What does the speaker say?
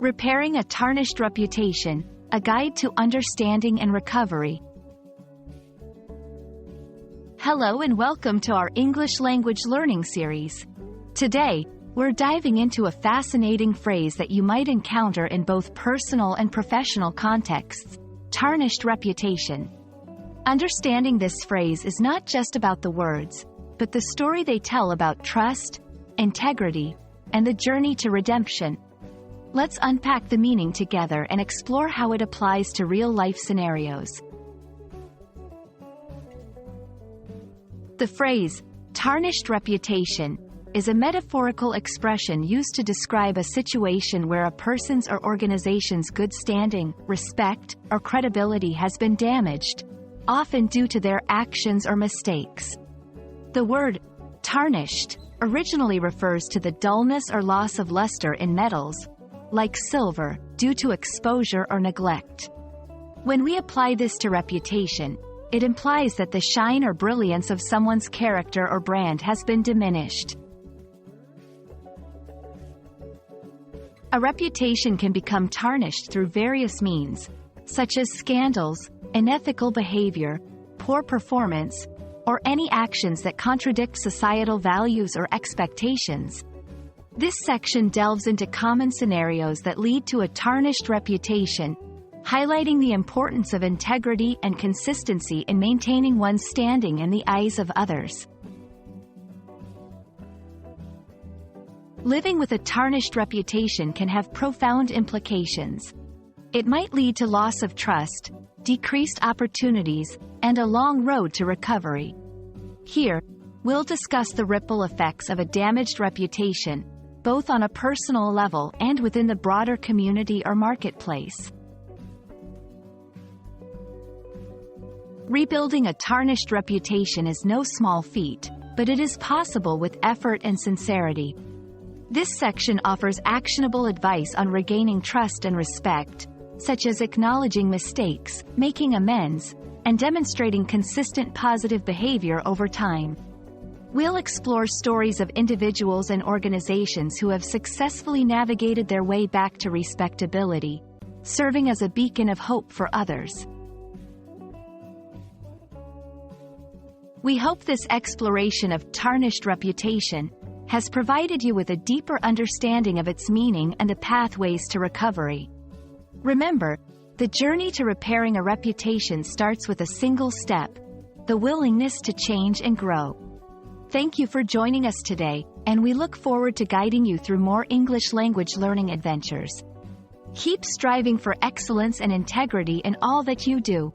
Repairing a Tarnished Reputation, a guide to understanding and recovery. Hello and welcome to our English language learning series. Today, we're diving into a fascinating phrase that you might encounter in both personal and professional contexts: tarnished reputation. Understanding this phrase is not just about the words, but the story they tell about trust, integrity, and the journey to redemption. Let's unpack the meaning together and explore how it applies to real-life scenarios. The phrase, tarnished reputation, is a metaphorical expression used to describe a situation where a person's or organization's good standing, respect, or credibility has been damaged, often due to their actions or mistakes. The word, tarnished, originally refers to the dullness or loss of luster in metals, like silver, due to exposure or neglect. When we apply this to reputation, it implies that the shine or brilliance of someone's character or brand has been diminished. A reputation can become tarnished through various means, such as scandals, unethical behavior, poor performance, or any actions that contradict societal values or expectations. This section delves into common scenarios that lead to a tarnished reputation, highlighting the importance of integrity and consistency in maintaining one's standing in the eyes of others. Living with a tarnished reputation can have profound implications. It might lead to loss of trust, decreased opportunities, and a long road to recovery. Here, we'll discuss the ripple effects of a damaged reputation, both on a personal level and within the broader community or marketplace. Rebuilding a tarnished reputation is no small feat, but it is possible with effort and sincerity. This section offers actionable advice on regaining trust and respect, such as acknowledging mistakes, making amends, and demonstrating consistent positive behavior over time. We'll explore stories of individuals and organizations who have successfully navigated their way back to respectability, serving as a beacon of hope for others. We hope this exploration of tarnished reputation has provided you with a deeper understanding of its meaning and the pathways to recovery. Remember, the journey to repairing a reputation starts with a single step: the willingness to change and grow. Thank you for joining us today, and we look forward to guiding you through more English language learning adventures. Keep striving for excellence and integrity in all that you do.